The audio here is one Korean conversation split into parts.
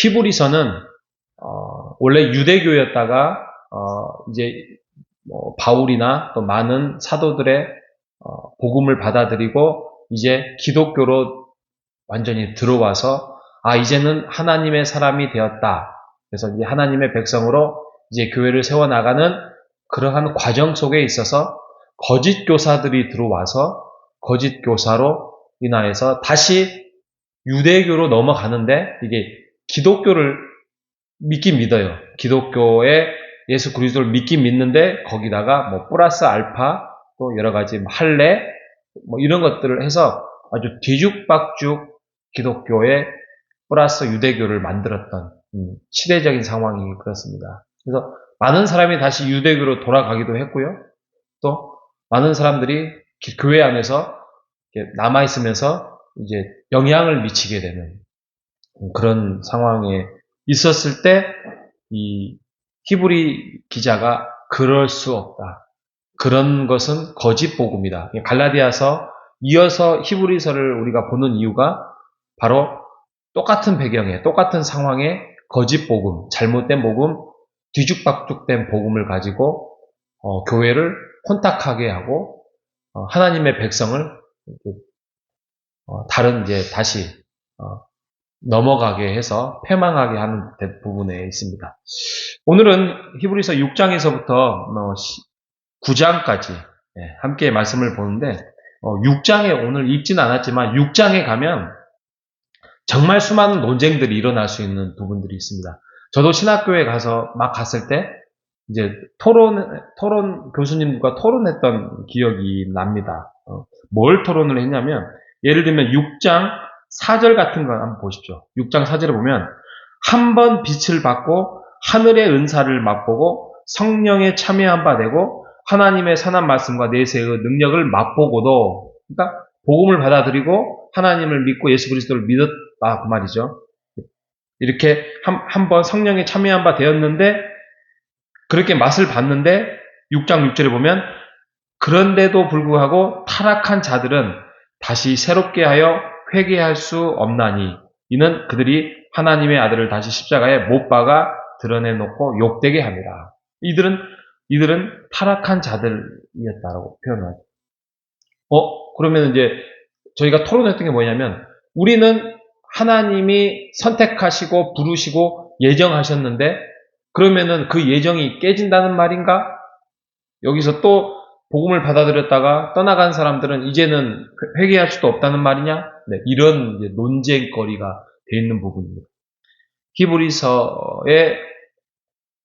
히브리서는 원래 유대교였다가 이제 바울이나 또 많은 사도들의 복음을 받아들이고 이제 기독교로 완전히 들어와서 이제는 하나님의 사람이 되었다. 그래서 이제 하나님의 백성으로 이제 교회를 세워나가는 그러한 과정 속에 있어서 거짓 교사들이 들어와서 거짓 교사로 인하여서 다시 유대교로 넘어가는데 이게 기독교를 믿긴 믿어요. 기독교에 예수 그리스도를 믿긴 믿는데 거기다가 플러스 알파 또 여러 가지 할례 이런 것들을 해서 아주 뒤죽박죽 기독교에 플러스 유대교를 만들었던 시대적인 상황이 그렇습니다. 그래서 많은 사람이 다시 유대교로 돌아가기도 했고요. 또 많은 사람들이 교회 안에서 남아있으면서 이제 영향을 미치게 되는 그런 상황에 있었을 때 이 히브리 기자가 그럴 수 없다. 그런 것은 거짓 복음이다. 갈라디아서 이어서 히브리서를 우리가 보는 이유가 바로 똑같은 배경에 똑같은 상황에 거짓 복음, 잘못된 복음, 뒤죽박죽된 복음을 가지고 교회를 혼탁하게 하고 하나님의 백성을 다른 이제 다시 넘어가게 해서 패망하게 하는 부분에 있습니다. 오늘은 히브리서 6장에서부터 9장까지 함께 말씀을 보는데 6장에 오늘 읽지는 않았지만 6장에 가면 정말 수많은 논쟁들이 일어날 수 있는 부분들이 있습니다. 저도 신학교에 가서 막 갔을 때 이제 토론 교수님과 토론했던 기억이 납니다. 뭘 토론을 했냐면 예를 들면 6장 4절 같은 거 한번 보십시오. 6장 4절에 보면 한 번 빛을 받고 하늘의 은사를 맛보고 성령에 참여한 바 되고 하나님의 선한 말씀과 내세의 능력을 맛보고도 그러니까 복음을 받아들이고 하나님을 믿고 예수 그리스도를 믿었다 그 말이죠. 이렇게 한 번 성령에 참여한 바 되었는데 그렇게 맛을 봤는데 6장 6절에 보면 그런데도 불구하고 타락한 자들은 다시 새롭게 하여 회개할 수 없나니 이는 그들이 하나님의 아들을 다시 십자가에 못 박아 드러내놓고 욕되게 합니다. 이들은 타락한 자들이었다라고 표현하죠. 그러면 이제 저희가 토론했던 게 뭐냐면 우리는 하나님이 선택하시고 부르시고 예정하셨는데 그러면은 그 예정이 깨진다는 말인가? 여기서 또 복음을 받아들였다가 떠나간 사람들은 이제는 회개할 수도 없다는 말이냐? 네, 이런 이제 논쟁거리가 돼 있는 부분입니다. 히브리서의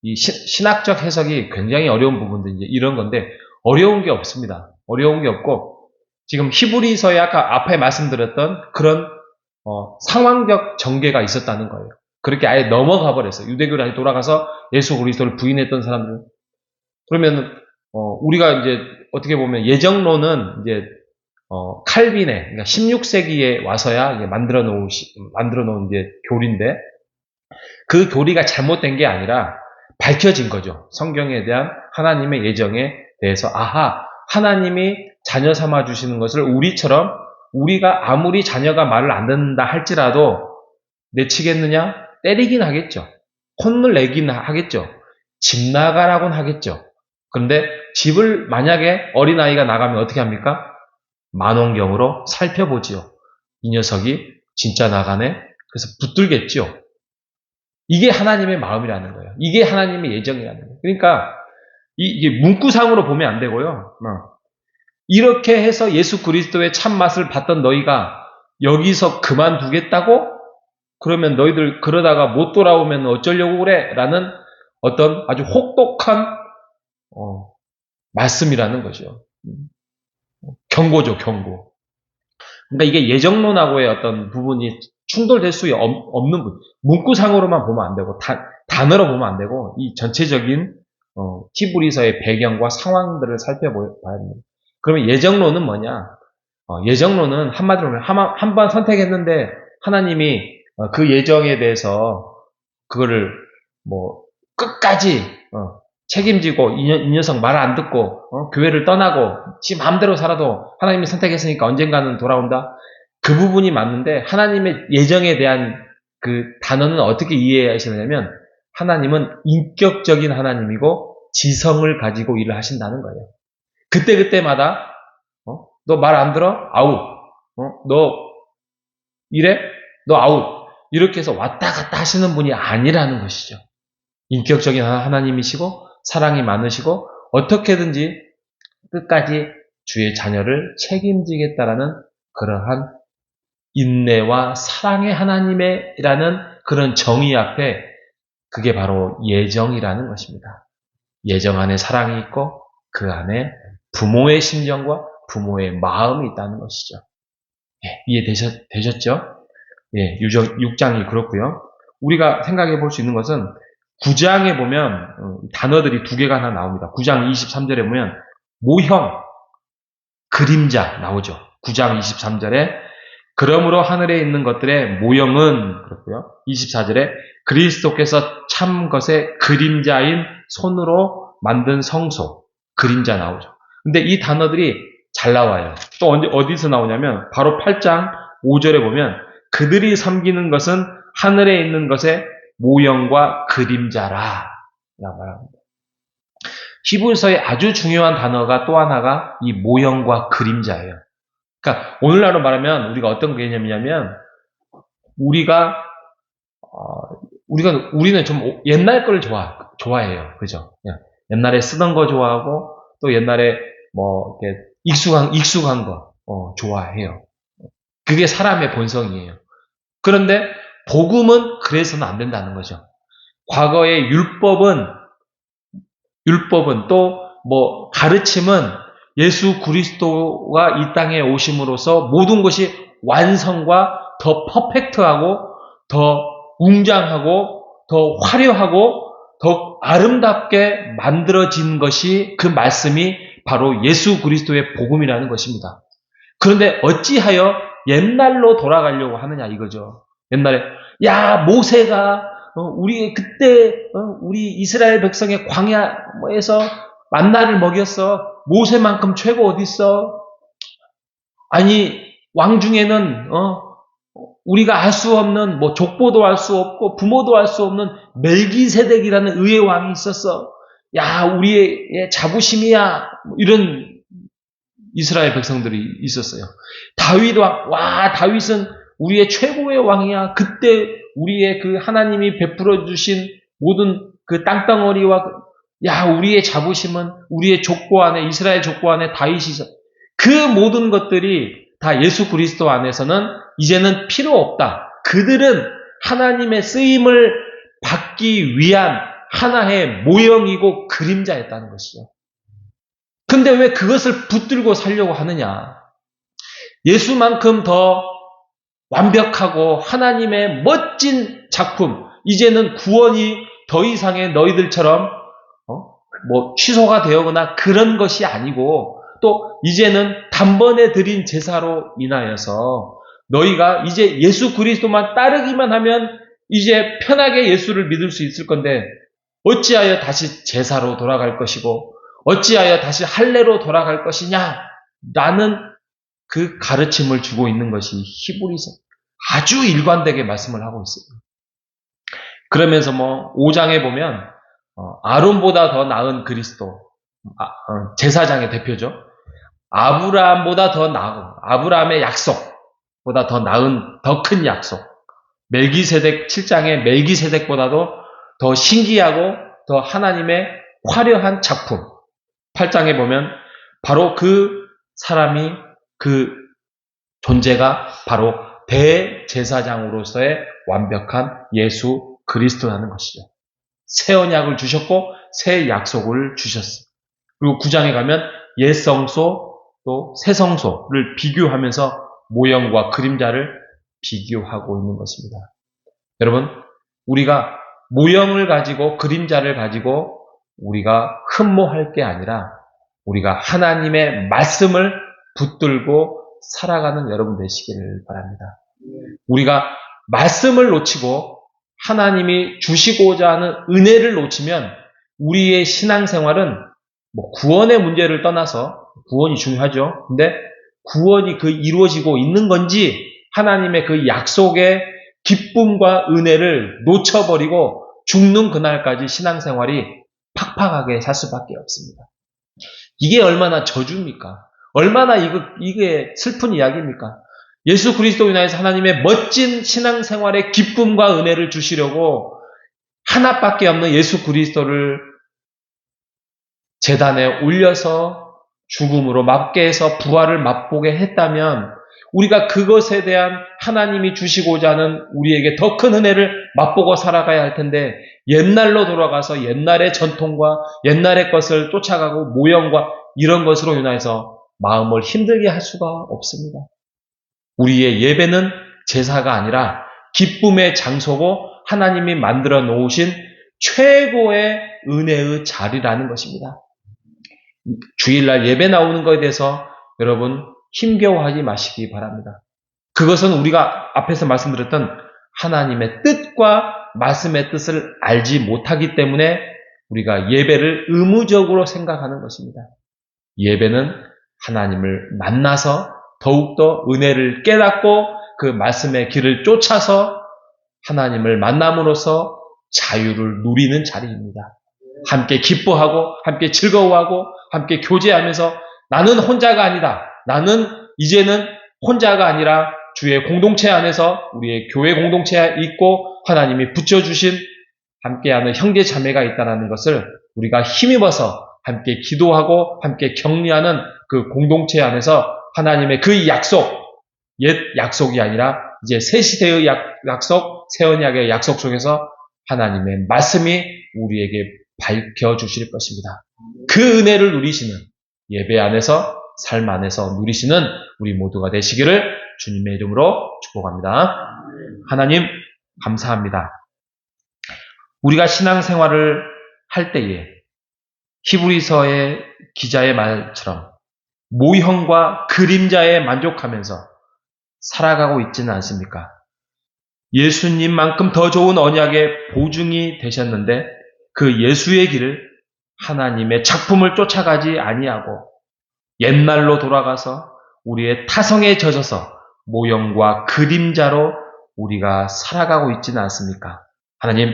이 신학적 해석이 굉장히 어려운 부분들 이제 이런 건데 어려운 게 없습니다. 어려운 게 없고 지금 히브리서에 아까 앞에 말씀드렸던 그런 상황적 전개가 있었다는 거예요. 그렇게 아예 넘어가 버렸어요. 유대교를 아예 돌아가서 예수 그리스도를 부인했던 사람들. 그러면 우리가 이제 어떻게 보면 예정론은 이제 칼빈의 그러니까 16세기에 와서야 이제 만들어 놓은 이제 교리인데 그 교리가 잘못된 게 아니라 밝혀진 거죠. 성경에 대한 하나님의 예정에 대해서 하나님이 자녀 삼아 주시는 것을 우리가 아무리 자녀가 말을 안 듣는다 할지라도 내치겠느냐? 때리긴 하겠죠. 혼을 내긴 하겠죠. 집 나가라고는 하겠죠. 그런데 집을 만약에 어린아이가 나가면 어떻게 합니까? 만원경으로 살펴보지요. 이 녀석이 진짜 나가네? 그래서 붙들겠죠. 이게 하나님의 마음이라는 거예요. 이게 하나님의 예정이라는 거예요. 그러니까 이게 문구상으로 보면 안 되고요. 이렇게 해서 예수 그리스도의 참맛을 봤던 너희가 여기서 그만두겠다고? 그러면 너희들 그러다가 못 돌아오면 어쩌려고 그래? 라는 어떤 아주 혹독한 말씀이라는 거죠. 경고죠, 경고. 그러니까 이게 예정론하고의 어떤 부분이 충돌될 수 없는 부분. 문구상으로만 보면 안 되고 단어로 보면 안 되고 이 전체적인 히브리서의 배경과 상황들을 살펴봐야 됩니다. 그러면 예정론은 뭐냐? 예정론은 한마디로 보면 한 번 선택했는데 하나님이 그 예정에 대해서 그거를 끝까지 책임지고 이 녀석 말 안 듣고 교회를 떠나고 지 마음대로 살아도 하나님이 선택했으니까 언젠가는 돌아온다. 그 부분이 맞는데 하나님의 예정에 대한 그 단어는 어떻게 이해하시냐면 하나님은 인격적인 하나님이고 지성을 가지고 일을 하신다는 거예요. 그때그때마다 너 말 안 들어? 아웃. 너 이래? 너 아웃. 이렇게 해서 왔다 갔다 하시는 분이 아니라는 것이죠. 인격적인 하나님이시고 사랑이 많으시고 어떻게든지 끝까지 주의 자녀를 책임지겠다라는 그러한 인내와 사랑의 하나님이라는 그런 정의 앞에 그게 바로 예정이라는 것입니다. 예정 안에 사랑이 있고 그 안에 부모의 심정과 부모의 마음이 있다는 것이죠. 이해되셨죠? 6장이 그렇고요. 우리가 생각해 볼 수 있는 것은 9장에 보면 단어들이 두 개가 하나 나옵니다. 9장 23절에 보면 모형, 그림자 나오죠. 9장 23절에 그러므로 하늘에 있는 것들의 모형은 그렇고요. 24절에 그리스도께서 참 것의 그림자인 손으로 만든 성소, 그림자 나오죠. 근데 이 단어들이 잘 나와요. 또 어디서 나오냐면 바로 8장 5절에 보면 그들이 섬기는 것은 하늘에 있는 것의 모형과 그림자라 라고 말합니다. 히브리서의 아주 중요한 단어가 또 하나가 이 모형과 그림자예요. 그러니까 오늘날로 말하면 우리가 어떤 개념이냐면 우리는 좀 옛날 걸 좋아해요. 그죠? 옛날에 쓰던 거 좋아하고 또 옛날에 뭐 이렇게 익숙한 거 좋아해요. 그게 사람의 본성이에요. 그런데 복음은 그래서는 안 된다는 거죠. 과거의 율법은 또 뭐 가르침은 예수 그리스도가 이 땅에 오심으로써 모든 것이 완성과 더 퍼펙트하고 더 웅장하고 더 화려하고 더 아름답게 만들어진 것이 그 말씀이 바로 예수 그리스도의 복음이라는 것입니다. 그런데 어찌하여 옛날로 돌아가려고 하느냐 이거죠. 옛날에 모세가 우리 그때 우리 이스라엘 백성의 광야에서 만나를 먹였어. 모세만큼 최고 어디 있어? 아니 왕 중에는 우리가 알 수 없는 뭐 족보도 알 수 없고 부모도 알 수 없는 멜기세덱이라는 의의 왕이 있었어. 우리의 자부심이야. 이런 이스라엘 백성들이 있었어요. 다윗은 우리의 최고의 왕이야. 그때 우리의 그 하나님이 베풀어 주신 모든 그 땅덩어리와 우리의 자부심은 우리의 족보 안에 이스라엘 족보 안에 다윗이 있어. 그 모든 것들이 다 예수 그리스도 안에서는 이제는 필요 없다. 그들은 하나님의 쓰임을 받기 위한 하나의 모형이고 그림자였다는 것이죠. 근데 왜 그것을 붙들고 살려고 하느냐? 예수만큼 더 완벽하고 하나님의 멋진 작품, 이제는 구원이 더 이상의 너희들처럼 취소가 되거나 그런 것이 아니고 또 이제는 단번에 드린 제사로 인하여서 너희가 이제 예수 그리스도만 따르기만 하면 이제 편하게 예수를 믿을 수 있을 건데 어찌하여 다시 제사로 돌아갈 것이고 어찌하여 다시 할례로 돌아갈 것이냐? 라는 그 가르침을 주고 있는 것이 히브리서 아주 일관되게 말씀을 하고 있어요. 그러면서 5장에 보면 아론보다 더 나은 그리스도, 제사장의 대표죠. 아브라함보다 더 나은, 아브라함의 약속보다 더 나은, 더 큰 약속. 7장의 멜기세덱보다도 더 신기하고 더 하나님의 화려한 작품. 8장에 보면 바로 그 사람이 그 존재가 바로 대제사장으로서의 완벽한 예수 그리스도라는 것이죠. 새 언약을 주셨고 새 약속을 주셨어요. 그리고 9장에 가면 옛 성소 또 새 성소를 비교하면서 모형과 그림자를 비교하고 있는 것입니다. 여러분, 우리가 모형을 가지고 그림자를 가지고 우리가 흠모할 게 아니라 우리가 하나님의 말씀을 붙들고 살아가는 여러분 되시기를 바랍니다. 우리가 말씀을 놓치고 하나님이 주시고자 하는 은혜를 놓치면 우리의 신앙생활은 구원의 문제를 떠나서 구원이 중요하죠. 근데 구원이 이루어지고 있는 건지 하나님의 그 약속의 기쁨과 은혜를 놓쳐버리고 죽는 그날까지 신앙생활이 팍팍하게 살 수밖에 없습니다. 이게 얼마나 저주입니까? 얼마나 이게 슬픈 이야기입니까? 예수 그리스도로 인하여서 하나님의 멋진 신앙생활의 기쁨과 은혜를 주시려고 하나밖에 없는 예수 그리스도를 제단에 올려서 죽음으로 맞게 해서 부활을 맛보게 했다면 우리가 그것에 대한 하나님이 주시고자 하는 우리에게 더 큰 은혜를 맛보고 살아가야 할 텐데 옛날로 돌아가서 옛날의 전통과 옛날의 것을 쫓아가고 모형과 이런 것으로 인해서 마음을 힘들게 할 수가 없습니다. 우리의 예배는 제사가 아니라 기쁨의 장소고 하나님이 만들어 놓으신 최고의 은혜의 자리라는 것입니다. 주일날 예배 나오는 것에 대해서 여러분 힘겨워하지 마시기 바랍니다. 그것은 우리가 앞에서 말씀드렸던 하나님의 뜻과 말씀의 뜻을 알지 못하기 때문에 우리가 예배를 의무적으로 생각하는 것입니다. 예배는 하나님을 만나서 더욱더 은혜를 깨닫고 그 말씀의 길을 쫓아서 하나님을 만남으로써 자유를 누리는 자리입니다. 함께 기뻐하고 함께 즐거워하고 함께 교제하면서 나는 혼자가 아니다. 나는 이제는 혼자가 아니라 주의 공동체 안에서 우리의 교회 공동체에 있고 하나님이 붙여주신 함께하는 형제 자매가 있다는 것을 우리가 힘입어서 함께 기도하고 함께 격려하는 그 공동체 안에서 하나님의 그 약속, 옛 약속이 아니라 이제 새 시대의 약속, 새 언약의 약속 속에서 하나님의 말씀이 우리에게 밝혀주실 것입니다. 그 은혜를 누리시는 예배 안에서 삶 안에서 누리시는 우리 모두가 되시기를 주님의 이름으로 축복합니다. 하나님 감사합니다. 우리가 신앙생활을 할 때에 히브리서의 기자의 말처럼 모형과 그림자에 만족하면서 살아가고 있지는 않습니까? 예수님만큼 더 좋은 언약의 보증이 되셨는데 그 예수의 길을 하나님의 작품을 쫓아가지 아니하고 옛날로 돌아가서 우리의 타성에 젖어서 모형과 그림자로 우리가 살아가고 있지는 않습니까? 하나님,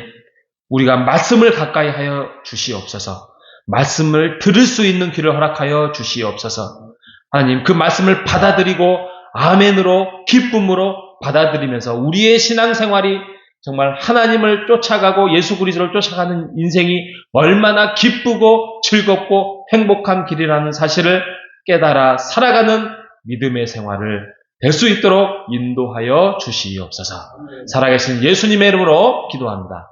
우리가 말씀을 가까이 하여 주시옵소서. 말씀을 들을 수 있는 귀를 허락하여 주시옵소서. 하나님, 그 말씀을 받아들이고 아멘으로 기쁨으로 받아들이면서 우리의 신앙생활이 정말 하나님을 쫓아가고 예수 그리스도를 쫓아가는 인생이 얼마나 기쁘고 즐겁고 행복한 길이라는 사실을 깨달아 살아가는 믿음의 생활을 될 수 있도록 인도하여 주시옵소서. 살아계신 예수님의 이름으로 기도합니다.